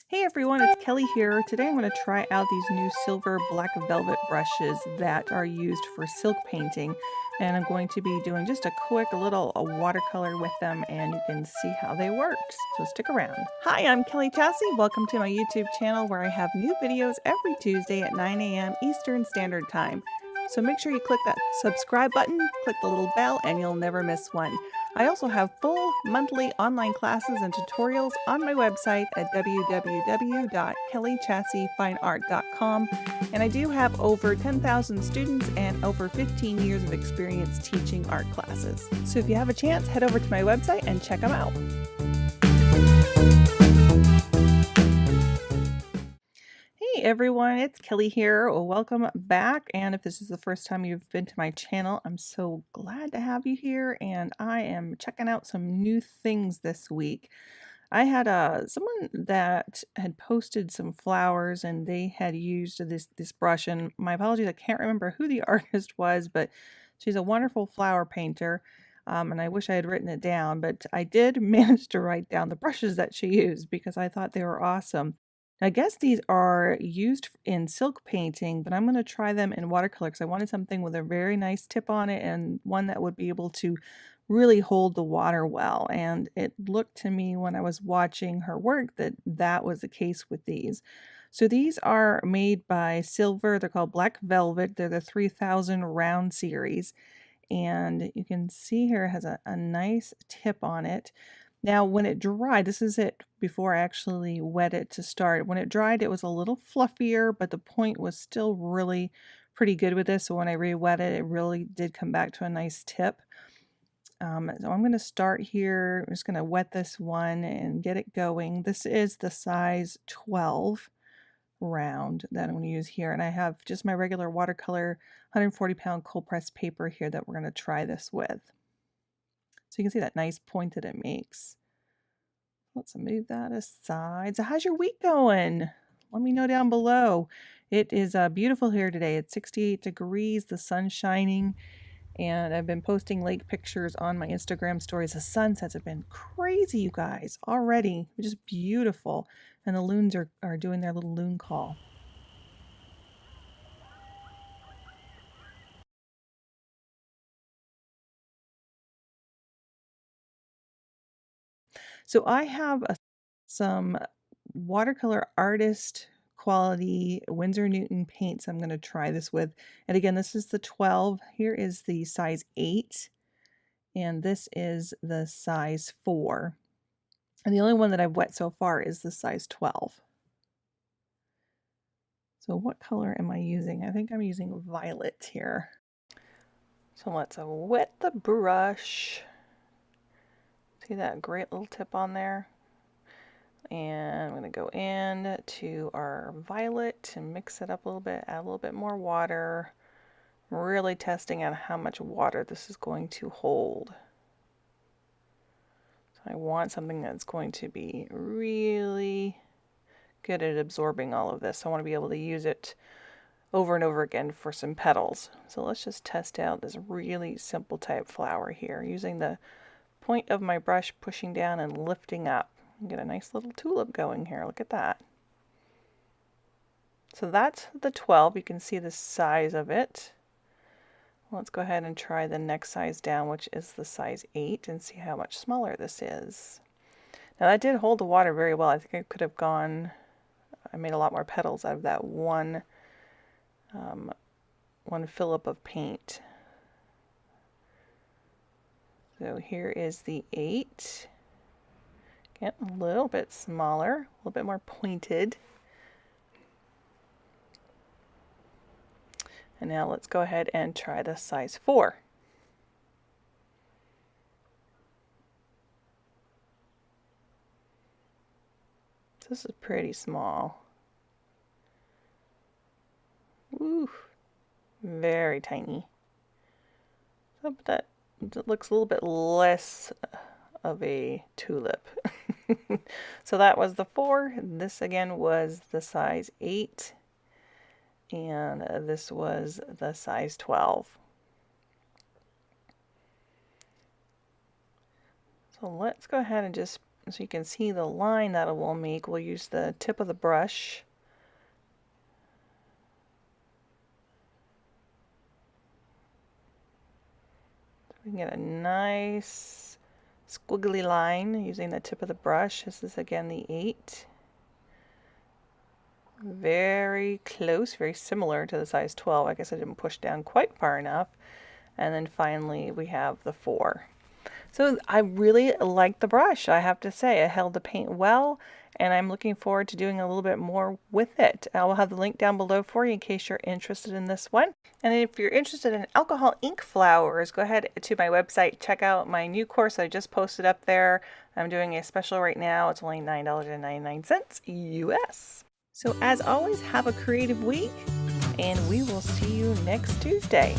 Hey everyone, it's Kelly here. Today I'm going to try out these new silver black velvet brushes that are used for silk painting. And I'm going to be doing just a quick little watercolor with them and you can see how they work. So stick around. Hi, I'm Kellie Chasse. Welcome to my YouTube channel where I have new videos every Tuesday at 9 a.m. Eastern Standard Time. So make sure you click that subscribe button, click the little bell, and you'll never miss one. I also have full monthly online classes and tutorials on my website at www.kellychassefineart.com, and I do have over 10,000 students and over 15 years of experience teaching art classes. So if you have a chance, head over to my website and check them out. Hey everyone, it's Kelly here. Welcome back. And if this is the first time you've been to my channel, I'm so glad to have you here. And I am checking out some new things this week. I had someone that had posted some flowers and they had used this brush. And my apologies, I can't remember who the artist was, but she's a wonderful flower painter. And I wish I had written it down, but I did manage to write down the brushes that she used because I thought they were awesome. I guess these are used in silk painting, but I'm going to try them in watercolor because I wanted something with a very nice tip on it and one that would be able to really hold the water well. And it looked to me when I was watching her work that that was the case with these. So these are made by Silver. They're called Black Velvet. They're the 3000 round series. And you can see here it has a nice tip on it. Now, when it dried, this is it before I actually wet it to start. When it dried, it was a little fluffier, but the point was still really pretty good with this. So when I re-wet it, it really did come back to a nice tip. So I'm going to start here. I'm just going to wet this one and get it going. This is the size 12 round that I'm going to use here. And I have just my regular watercolor 140-pound cold pressed paper here that we're going to try this with. So you can see that nice point that it makes. Let's move that aside. So how's your week going? Let me know down below. It is beautiful here today. It's 68 degrees, the sun's shining, and I've been posting lake pictures on my Instagram stories. The sunsets have been crazy, you guys, already. Just beautiful. And the loons are doing their little loon call. So I have some watercolor artist quality Winsor Newton paints I'm going to try this with. And again, this is the 12. Here is the size 8. And this is the size 4. And the only one that I've wet so far is the size 12. So what color am I using? I think I'm using violet here. So let's wet the brush. See that great little tip on there? And I'm going to go in to our violet and mix it up a little bit, add a little bit more water. Really testing out how much water this is going to hold. So I want something that's going to be really good at absorbing all of this. I want to be able to use it over and over again for some petals. So let's just test out this really simple type flower here using the point of my brush, pushing down and lifting up. Get a nice little tulip going here. Look at that. So that's the 12. You can see the size of it. Let's go ahead and try the next size down, which is the size 8, and see how much smaller this is. Now that did hold the water very well. I think I could have gone, I made a lot more petals out of that one fillip of paint. So here is the 8. Again, a little bit smaller, a little bit more pointed. And now let's go ahead and try the size 4. This is pretty small. Ooh, very tiny. So that looks a little bit less of a tulip. So that was the 4. This again was the size 8. And this was the size 12. So let's go ahead and just So you can see the line that it will make. We'll use the tip of the brush. So we can get a nice squiggly line using the tip of the brush. This is again the 8. Very close, very similar to the size 12. I guess I didn't push down quite far enough. And then finally we have the 4. So I really like the brush, I have to say. It held the paint well, and I'm looking forward to doing a little bit more with it. I will have the link down below for you in case you're interested in this one. And if you're interested in alcohol ink flowers, go ahead to my website, check out my new course I just posted up there. I'm doing a special right now. It's only $9.99 US. So as always, have a creative week, and we will see you next Tuesday.